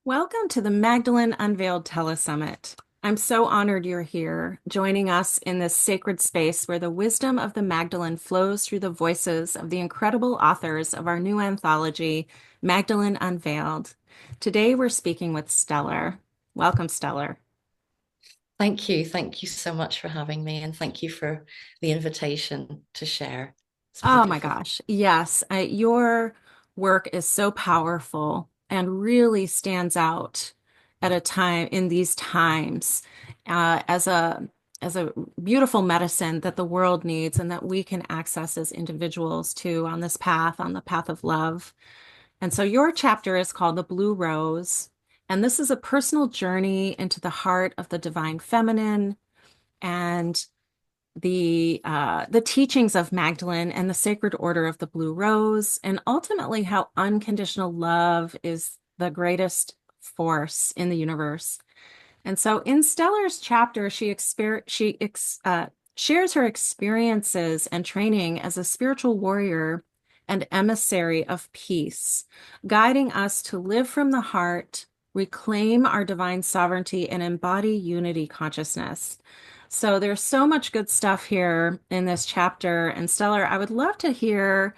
Welcome to the Magdalene Unveiled telesummit. I'm so honored you're here, joining us in this sacred space where the wisdom of the Magdalene flows through the voices of the incredible authors of our new anthology, Magdalene Unveiled. Today we're speaking with Stellar. Welcome, Stellar. Thank you. Thank you so much for having me, and thank you for the invitation to share. It's Oh my beautiful. gosh. Yes, your work is so powerful and really stands out at a time in these times as a beautiful medicine that the world needs and that we can access as individuals too on this path, on the path of love. And so your chapter is called The Blue Rose, and this is a personal journey into the heart of the divine feminine and the teachings of Magdalene and the sacred order of the Blue Rose, and ultimately how unconditional love is the greatest force in the universe. And so in Stellar's chapter, shares her experiences and training as a spiritual warrior and emissary of peace, guiding us to live from the heart, reclaim our divine sovereignty, and embody unity consciousness. So there's so much good stuff here in this chapter. And Stellar, I would love to hear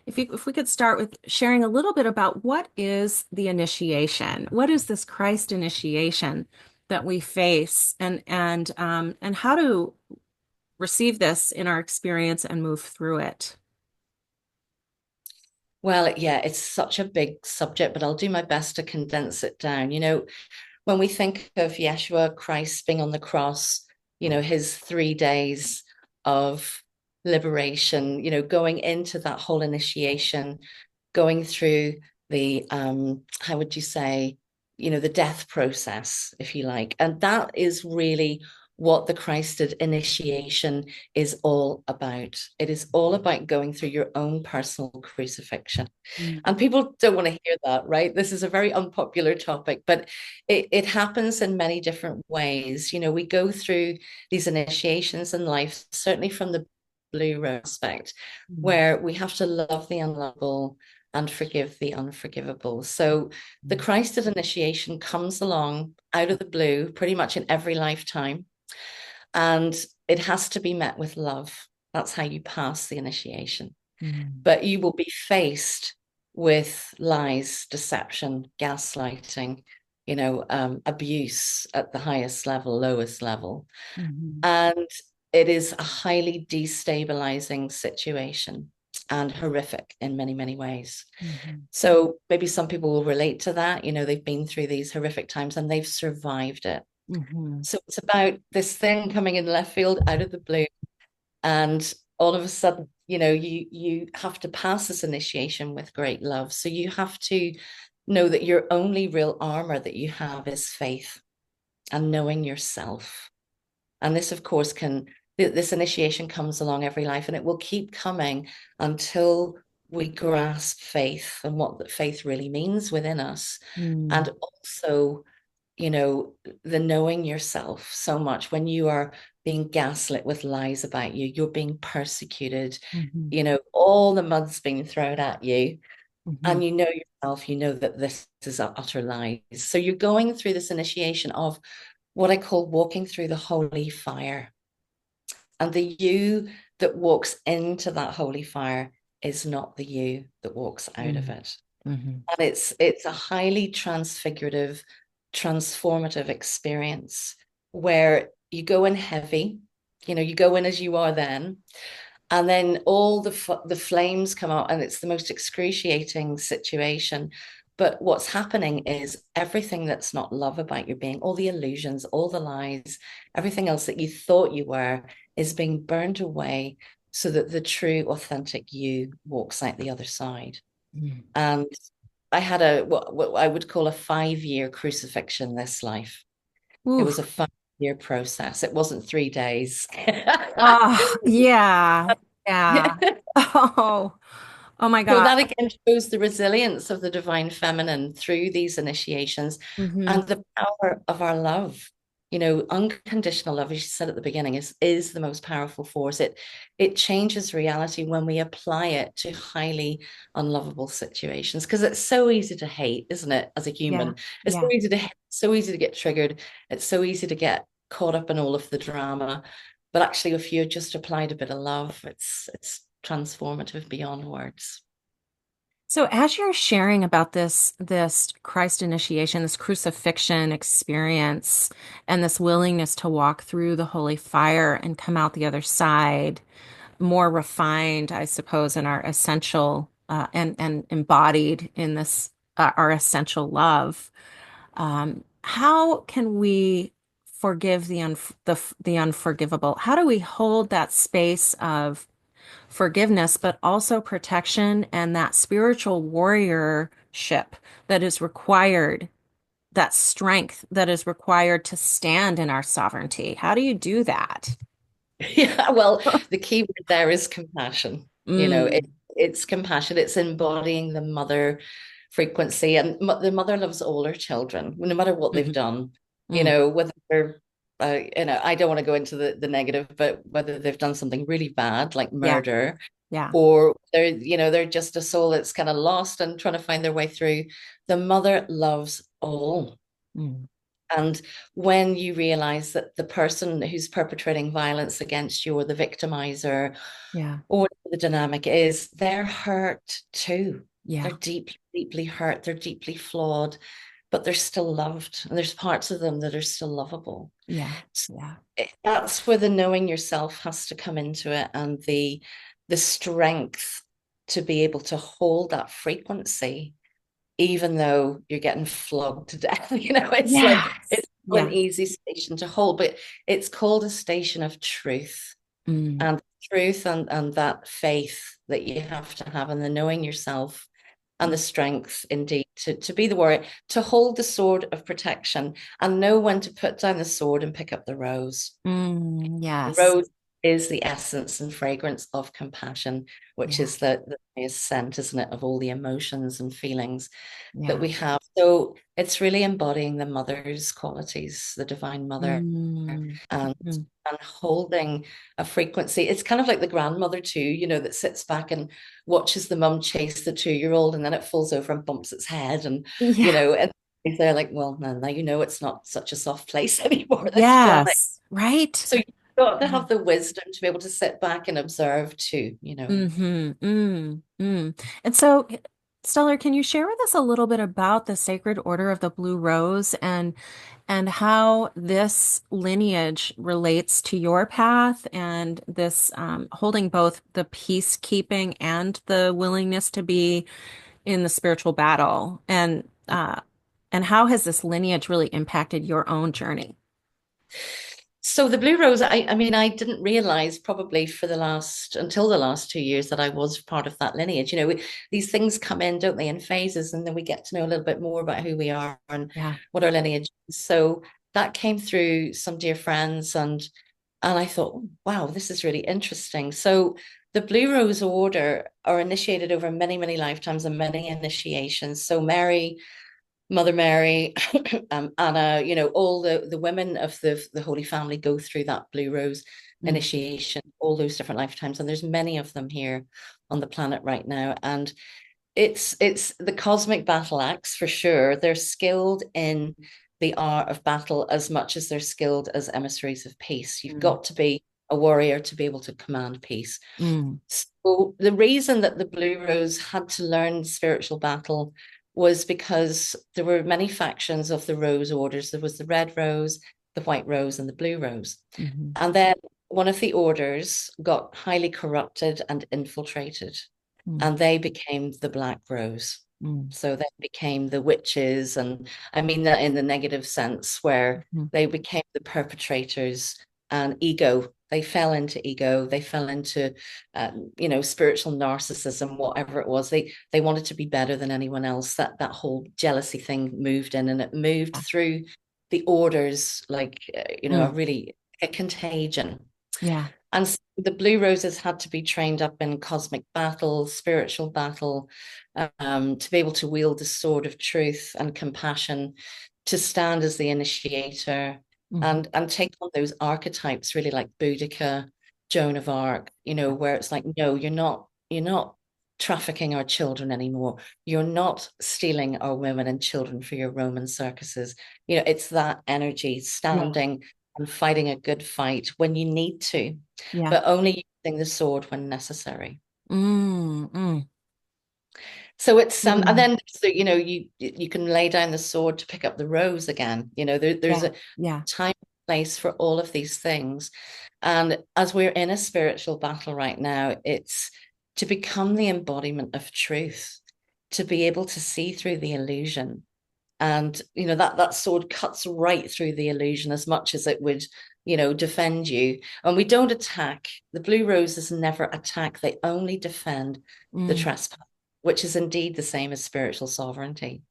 if we could start with sharing a little bit about what is the initiation? What is this Christ initiation that we face, and how to receive this in our experience and move through it? Well, yeah, it's such a big subject, but I'll do my best to condense it down. When we think of Yeshua Christ being on the cross, his 3 days of liberation, going into that whole initiation, going through the how would you say, the death process, if you like. And that is really what the Christed initiation is all about. It is all about going through your own personal crucifixion. Mm. And people don't want to hear that, right? This is a very unpopular topic, but it happens in many different ways. We go through these initiations in life, certainly from the blue aspect, Mm. where we have to love the unlovable and forgive the unforgivable. So the Christed initiation comes along out of the blue pretty much in every lifetime, and it has to be met with love. That's how you pass the initiation. Mm. But you will be faced with lies, deception, gaslighting, abuse at the highest level, lowest level. Mhm. And it is a highly destabilizing situation and horrific in many, many ways. Mhm. So maybe some people will relate to that. They've been through these horrific times and they've survived it. Mhm. So it's about this thing coming in left field out of the blue, and all of a sudden, you have to pass this initiation with great love. So you have to know that your only real armor that you have is faith and knowing yourself. And this, of course, this initiation comes along every life, and it will keep coming until we grasp faith and what that faith really means within us. Mm. And also, you know, the knowing yourself so much when you are being gaslit with lies about you, you're being persecuted, Mhm. all the mud's being thrown at you, Mhm. and you know yourself, you know that this is utter lies. So you're going through this initiation of what I call walking through the holy fire. And the you that walks into that holy fire is not the you that walks out of Mm. it. Mhm. And it's a highly transfigurative, transformative experience where you go in heavy, you go in as you are then, and then all the flames come out, and it's the most excruciating situation. But what's happening is everything that's not love about your being, all the illusions, all the lies, everything else that you thought you were, is being burned away so that the true, authentic you walks out the other side. Mm. And I had what I would call a 5 year crucifixion this life. It was a Oof. 5 year process. It wasn't 3 days. Oh, yeah. Yeah. Oh, oh my So God. that again shows the resilience of the divine feminine through these initiations Hmm. and the power of our love. unconditional love, as you said at the beginning, is the most powerful force. It changes reality when we apply it to highly unlovable situations, because it's so easy to hate, isn't it, as a Yeah. human? It's so Yeah. easy to hate, so easy to get triggered. It's so easy to get caught up in all of the drama. But actually, if you just applied a bit of love, it's transformative beyond words. So as you're sharing about this Christ initiation, this crucifixion experience, and this willingness to walk through the holy fire and come out the other side more refined, I suppose, in our essential and embodied in this our essential love. How can we forgive the unforgivable? How do we hold that space of forgiveness, but also protection and that spiritual warriorship that is required, that strength that is required to stand in our sovereignty? How do you do that? Yeah, well, the key word there is compassion. Mm, It's compassion. It's embodying the mother frequency, and the mother loves all her children, no matter what they've mhm, done. mm, Whether they're, I don't want to go into the negative, but whether they've done something really bad, like yeah, murder, yeah. or they're just a soul that's kind of lost and trying to find their way through, the mother loves all. Mm, And when you realize that the person who's perpetrating violence against you, or the victimizer, yeah, or whatever the dynamic is, they're hurt too. They're yeah, deeply, deeply hurt. They're deeply flawed, but they're still loved. And there's parts of them that are still lovable. yeah, So yeah. that's where the knowing yourself has to come into it, and the strength to be able to hold that frequency even though you're getting flogged to death. It's like Yes. it's not an Yeah. easy station to hold, but it's called a station of truth. Mm, And truth and that faith that you have to have, and the knowing yourself, and the mm, strength indeed to be the warrior, to hold the sword of protection and know when to put down the sword and pick up the rose. The yes. rose is the essence and fragrance of compassion, which Yeah. is the highest scent, isn't it, of all the emotions and feelings that Yeah. we have. So it's really embodying the mother's qualities, the divine mother, Mm, and mm. holding a frequency. It's kind of like the grandmother too, that sits back and watches the mum chase the 2-year-old, and then it falls over and bumps its head, and Yeah. and they're like, well, now it's not such a soft place anymore. Let's fly. Yes. Right. So you've got to Yeah. have the wisdom to be able to sit back and observe too. Mm-hmm. And so, Stellar, can you share with us a little bit about the Sacred Order of the Blue Rose and how this lineage relates to your path and this holding both the peacekeeping and the willingness to be in the spiritual battle and how has this lineage really impacted your own journey? So the Blue Rose, I mean, I didn't realize probably until the last 2 years that I was part of that lineage. These things come in, don't they, in phases, and then we get to know a little bit more about who we are and Yeah. what our lineage is. So that came through some dear friends, and I thought, "Oh, wow, this is really interesting." So the Blue Rose Order are initiated over many, many lifetimes and many initiations. So Mother Mary, Anna, all the women of the Holy Family go through that Blue Rose Mm, initiation, all those different lifetimes, and there's many of them here on the planet right now. And it's the cosmic battle axe for sure. They're skilled in the art of battle as much as they're skilled as emissaries of peace. You've mm, got to be a warrior to be able to command peace. mm, So the reason that the Blue Rose had to learn spiritual battle was because there were many factions of the Rose orders. There was the Red Rose, the White Rose, and the Blue Rose. mhm, And then one of the orders got highly corrupted and infiltrated, mm, and they became the Black Rose. mm, So they became the witches, and I mean that in the negative sense, where mhm. they became the perpetrators, and ego. They fell into ego. They fell into, spiritual narcissism, whatever it was. They wanted to be better than anyone else. That whole jealousy thing moved in, and it moved Yeah. through the orders like a Mm, really a contagion. yeah. And so the Blue Roses had to be trained up in cosmic battle, spiritual battle, to be able to wield the sword of truth and compassion, to stand as the initiator. Mhm. and take on those archetypes, really like Boudica, Joan of Arc, where it's like, no, you're not trafficking our children anymore. You're not stealing our women and children for your Roman circuses. It's that energy Yeah. standing and fighting a good fight when you need to, Yeah. but only using the sword when necessary. Mm, mm, So it's and mm. then you can lay down the sword to pick up the rose again. There's Yeah. a Yeah. time and place for all of these things. And as we're in a spiritual battle right now, it's to become the embodiment of truth, to be able to see through the illusion. And that sword cuts right through the illusion as much as it would, defend you. And we don't attack. The blue roses never attack, they only defend the Mm, trespass, which is indeed the same as spiritual sovereignty.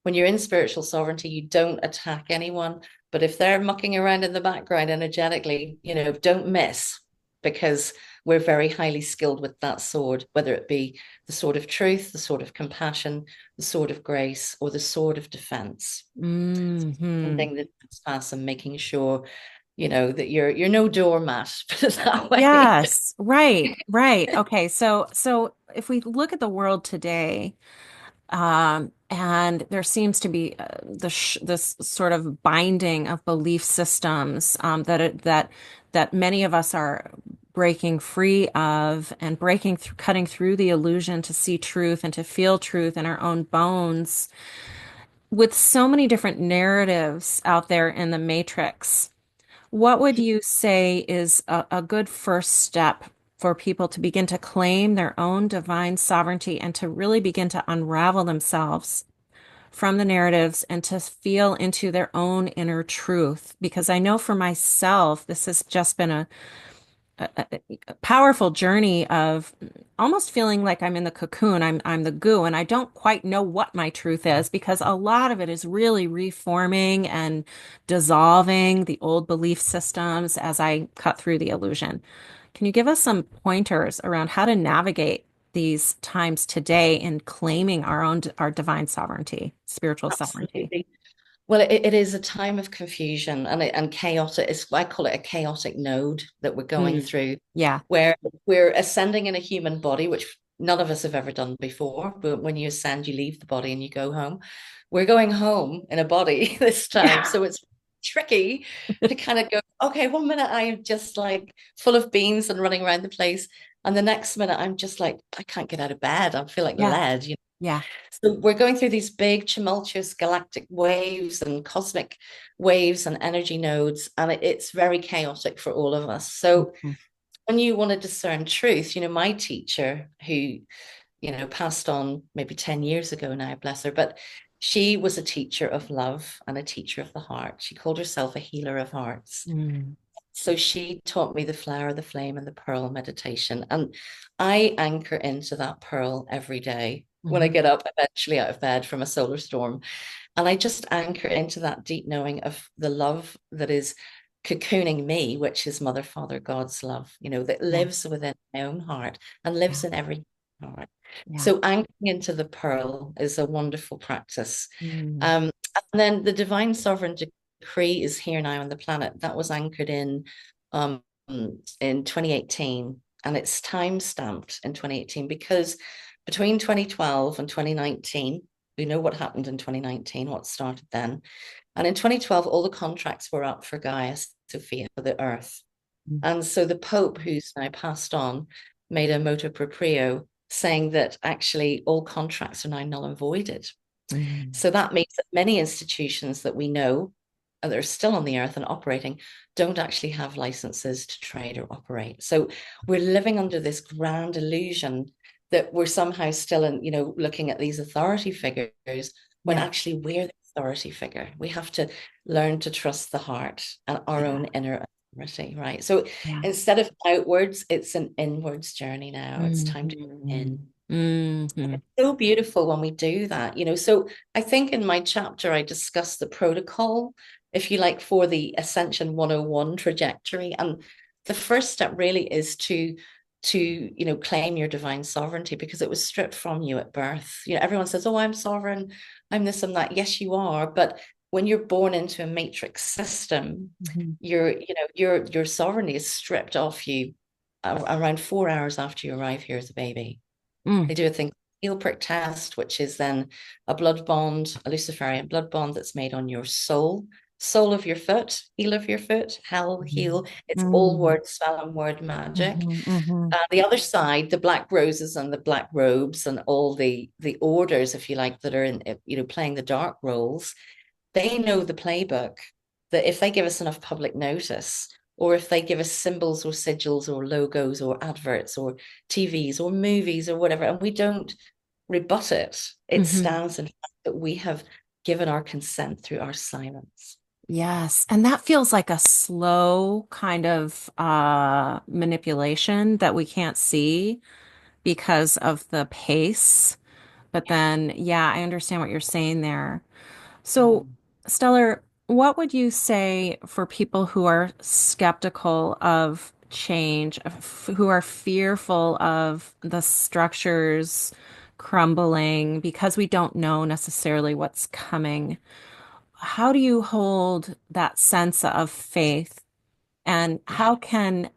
When you're in spiritual sovereignty, you don't attack anyone. But if they're mucking around in the background energetically, don't miss, because we're very highly skilled with that sword, whether it be the sword of truth, the sword of compassion, the sword of grace, or the sword of defense. mhm. Ending the trespass and making sure, that you're no doormat, put it that way. Yes, right, right. Okay, so if we look at the world today, and there seems to be this sort of binding of belief systems that many of us are breaking free of and breaking through, cutting through the illusion to see truth and to feel truth in our own bones. With so many different narratives out there in the matrix, what would you say is a good first step for people to begin to claim their own divine sovereignty and to really begin to unravel themselves from the narratives and to feel into their own inner truth? Because I know for myself, this has just been a powerful journey of almost feeling like I'm in the cocoon, I'm the goo, and I don't quite know what my truth is because a lot of it is really reforming and dissolving the old belief systems as I cut through the illusion. Can you give us some pointers around how to navigate these times today in claiming our divine sovereignty, spiritual sovereignty? Absolutely. Well, it is a time of confusion and chaotic. I call it a chaotic node that we're going Mm. through, Yeah, where we're ascending in a human body, which none of us have ever done before. But when you ascend, you leave the body and you go home. We're going home in a body this time. yeah, So it's tricky to kind of go, okay, one minute I'm just like full of beans and running around the place. And the next minute I'm just like, I can't get out of bed. I feel like yeah, lead. yeah. So we're going through these big tumultuous galactic waves and cosmic waves and energy nodes, and it's very chaotic for all of us. So Mhm. when you want to discern truth, my teacher who, passed on maybe 10 years ago now, bless her, but she was a teacher of love and a teacher of the heart. She called herself a healer of hearts. Mm. So she taught me the flower, the flame, and the pearl meditation. And I anchor into that pearl every day when I Mhm. get up, eventually out of bed from a solar storm. And I just anchor into that deep knowing of the love that is cocooning me, which is Mother, Father, God's love, that Yeah, lives within my own heart and yeah, lives in every heart. yeah. So anchoring into the pearl is a wonderful practice. Mm. Um, and then the divine sovereign decree is here now on the planet. That was anchored um, in 2018, and it's time stamped in 2018 because between 2012 and 2019, we know what happened in 2019, what started then. And in 2012, all the contracts were up for Gaia Sophia, the Earth. And so the Pope, who's now passed on, made a motu proprio saying that actually all contracts are now null and voided. Mm. So that means that many institutions that we know that are still on the earth and operating don't actually have licenses to trade or operate. So we're living under this grand illusion that we're somehow still in, looking at these authority figures when Yeah, actually we're the authority figure. We have to learn to trust the heart and our yeah, own inner authority, right? So yeah. instead of outwards, it's an inwards journey now. It's time to go in. Mhm. Mhm. So beautiful when we do that, So I think in my chapter, I discuss the protocol, if you like, for the Ascension 101 trajectory. And the first step really is to claim your divine sovereignty because it was stripped from you at birth. Everyone says, oh, I'm sovereign, I'm this, I'm that. Yes, you are. But when you're born into a matrix system, Mhm. your sovereignty is stripped off you around 4 hours after you arrive here as a baby. Mm. They do a thing, heel prick test, which is then a blood bond, a Luciferian blood bond that's made on your sole of your foot, heel of your foot, hell, Mhm. heel. It's all Mm. word spelling, word magic. Mhm. Mhm. The other side, the black roses and the black robes and all the orders, if you like, that are in, playing the dark roles, they know the playbook, that if they give us enough public notice, or if they give us symbols or sigils or logos or adverts or TVs or movies or whatever, and we don't rebut it, it Mhm. stands in fact that we have given our consent through our silence. Yes, and that feels like a slow kind of manipulation that we can't see because of the pace. But then, yeah, I understand what you're saying there. So, Mm. Stellar, what would you say for people who are skeptical of change, who are fearful of the structures crumbling because we don't know necessarily what's coming? How do you hold that sense of faith? And Yeah. how can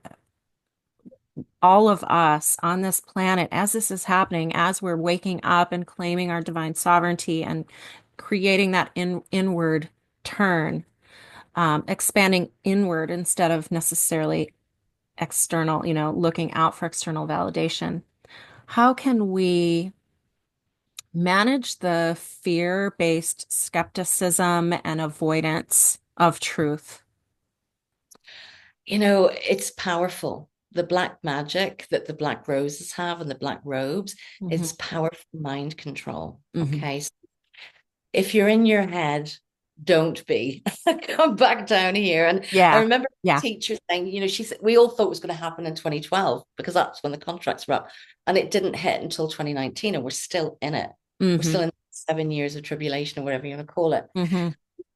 all of us on this planet, as this is happening, as we're waking up and claiming our divine sovereignty and creating that inward turn, expanding inward instead of necessarily external, looking out for external validation. How can we manage the fear-based skepticism and avoidance of truth? It's powerful. The black magic that the black roses have and the black robes, Hmm. it's powerful mind control. Hmm. Okay. So if you're in your head, don't be. Come back down here. And I Yeah. remember Yeah. the teacher saying, she said, we all thought it was going to happen in 2012 because that's when the contracts were up. And it didn't hit until 2019, and we're still in it. We're Hmm. still in 7 years of tribulation or whatever you want to call it. Hmm.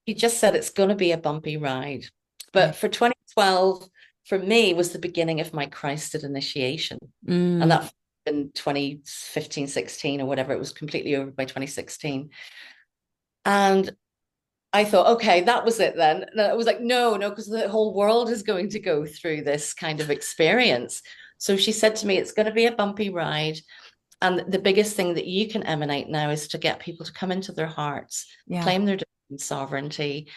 He just said it's going to be a bumpy ride. Yeah. But for 2012, for me, was the beginning of my Christed initiation. And Mm. that in 2015, 16, or whatever, it was completely over by 2016. And I thought, okay, that was it then. And I was like, no, no, because the whole world is going to go through this kind of experience. So she said to me, it's going to be a bumpy ride. And the biggest thing that you can emanate now is to get people to come into their hearts, Yeah. claim their divine sovereignty,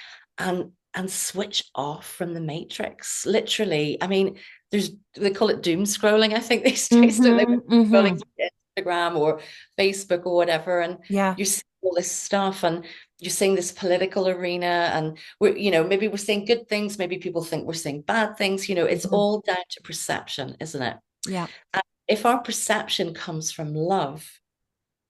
and switch off from the matrix. Literally, I mean, they call it doom scrolling, I think these days, don't they? Hmm. Hmm. Scrolling Instagram or Facebook or whatever, and Yeah. you're seeing all this stuff, and you're seeing this political arena, and maybe we're saying good things, maybe people think we're saying bad things. It's Hmm. all down to perception, isn't it? Yeah. And if our perception comes from love,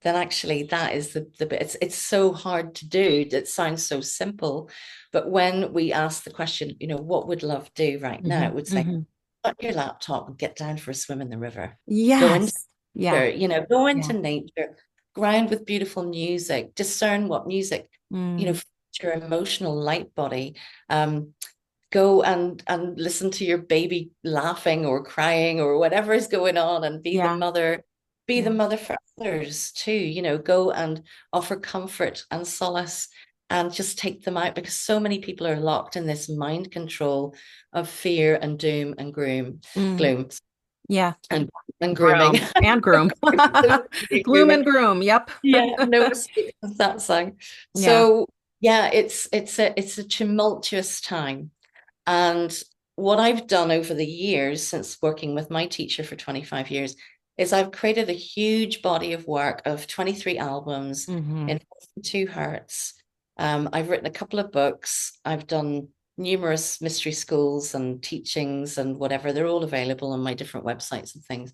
then actually that is the bit. It's so hard to do. It sounds so simple, but when we ask the question, what would love do right now? Hmm. It would say, Hmm. shut your laptop and get down for a swim in the river. Go into Yes. Yeah. nature, go Yeah. into nature, ground with beautiful music, discern what music, Mm. your emotional light body. Go and listen to your baby laughing or crying or whatever is going on, and Yeah. be the Yeah. mother for others too. Go and offer comfort and solace, and just take them out, because so many people are locked in this mind control of fear and doom and Mm. gloom Yeah. and grooming. Groom and groom. Gloom Grooming. and groom. Yep. Yeah, no mistake with that song. Yeah. So yeah, it's a tumultuous time. And what I've done over the years since working with my teacher for 25 years is I've created a huge body of work of 23 albums Hmm. in 42 hertz. I've written a couple of books. I've done numerous mystery schools and teachings and whatever. They're all available on my different websites and things.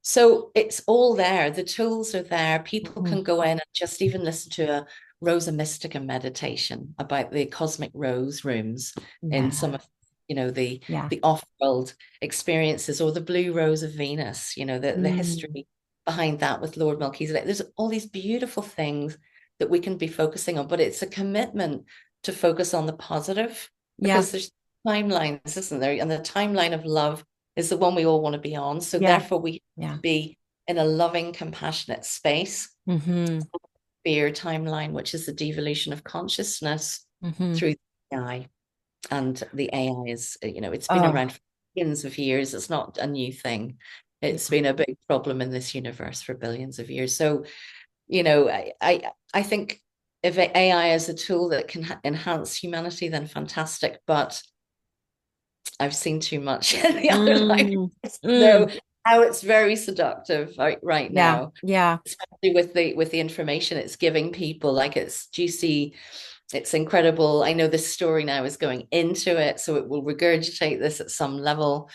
So it's all there. The tools are there. People Hmm. can go in and just even listen to a Rosa Mystica meditation about the cosmic rose rooms in some Yeah. of the Yeah. the off-world experiences, or the blue rose of Venus, the Mm. history behind that with Lord Melchizedek. There's all these beautiful things that we can be focusing on, but it's a commitment to focus on the positive, Yeah. because there's timelines, isn't there? And the timeline of love is the one we all want to be on. So Yeah. therefore we have Yeah. to be in a loving, compassionate space. Hmm. Fear timeline, which is the devolution of consciousness. Hmm. through the AI. And the AI is, it's been Oh, around for billions of years. It's not a new thing. yeah. It's been a big problem in this universe for billions of years. So, I think if AI is a tool that can enhance humanity, then fantastic. But I've seen too much in the other life Mm, to know mm, how it's very seductive right yeah, now, yeah, especially with the information it's giving people. Like it's juicy, it's incredible. I know this story now is going into it, so it will regurgitate this at some level.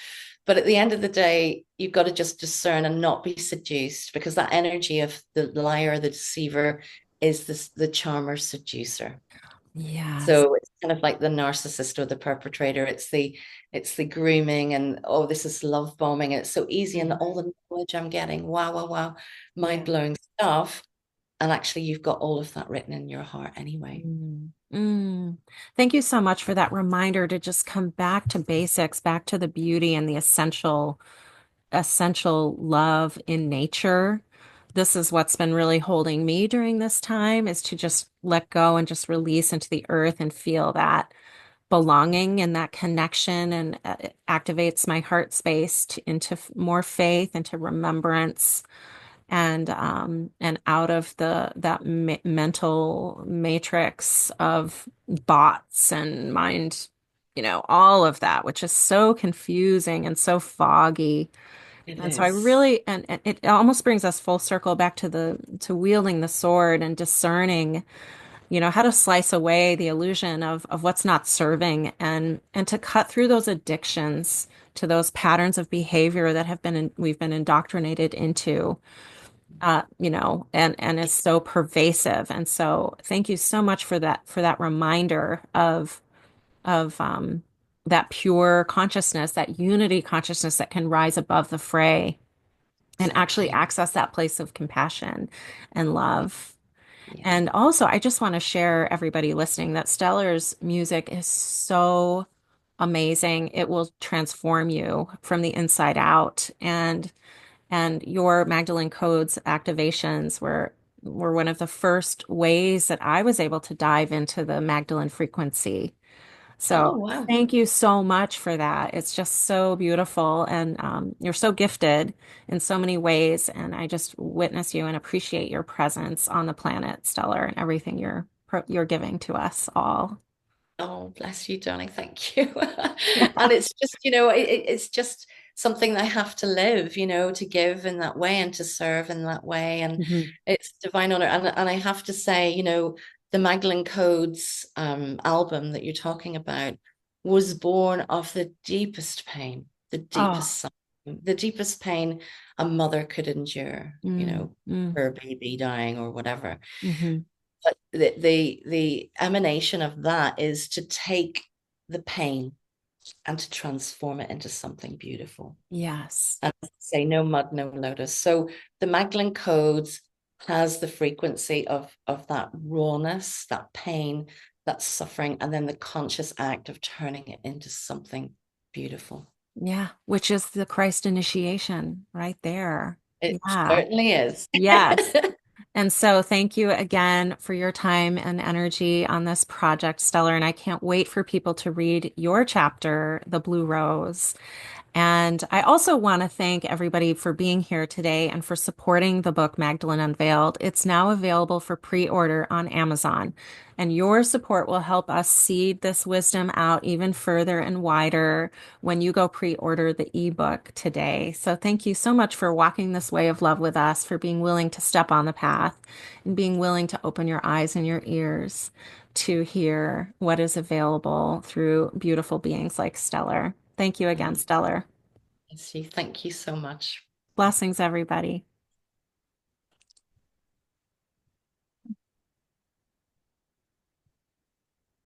But at the end of the day, you've got to just discern and not be seduced, because that energy of the liar, the deceiver, is this the charmer seducer. yes. So it's kind of like the narcissist or the perpetrator. It's the grooming and, oh, this is love bombing. It's so easy, and all Mhm. the knowledge I'm getting, wow, wow, wow, Yeah. mind-blowing stuff. And actually you've got all of that written in your heart anyway. Mm, mm. Thank you so much for that reminder to just come back to basics, back to the beauty and the essential love in nature. This is what's been really holding me during this time is to just let go and just release into the earth and feel that belonging and that connection, and it activates my heart space into more faith, into remembrance, and out of the that mental matrix of bots and mind, all of that, which is so confusing and so foggy. It And so I is. really, and it almost brings us full circle back to the to wielding the sword and discerning, how to slice away the illusion of what's not serving, and to cut through those addictions to those patterns of behavior that we've been indoctrinated into, and is so pervasive. And so thank you so much for that reminder of that pure consciousness, that unity consciousness that can rise above the fray and actually Exactly. access that place of compassion and Yeah. love. Yeah. And also, I just want to share everybody listening that Stellar's music is so amazing. It will transform you from the inside out. And your Magdalene Codes activations were one of the first ways that I was able to dive into the Magdalene frequency. Oh, So wow. thank you so much for that. It's just so beautiful, and you're so gifted in so many ways. And I just witness you and appreciate your presence on the planet, Stellar, and everything you're giving to us all. Oh, bless you, darling. Thank you. And it's just, it's just something that I have to live, to give in that way and to serve in that way. And Mhm. it's divine honor. And I have to say, the Magdalene Codes album that you're talking about was born of the deepest pain, Oh, the deepest pain a mother could endure, mm, mm, her baby dying or whatever. mhm. But the emanation of that is to take the pain and to transform it into something beautiful. Yes. And say no mud, no lotus. So the Magdalene Codes has the frequency of that rawness, that pain, that suffering, and then the conscious act of turning it into something beautiful. Yeah, which is the Christ initiation right there. It Yeah. certainly is. Yes. And so thank you again for your time and energy on this project, Stellar. And I can't wait for people to read your chapter, The Blue Rose. And I also want to thank everybody for being here today and for supporting the book Magdalene Unveiled. It's now available for pre-order on Amazon. And your support will help us seed this wisdom out even further and wider when you go pre-order the ebook today. So thank you so much for walking this way of love with us, for being willing to step on the path and being willing to open your eyes and your ears to hear what is available through beautiful beings like Stellar. Thank you again, Oh, Stellar. thank you so much. Blessings, everybody.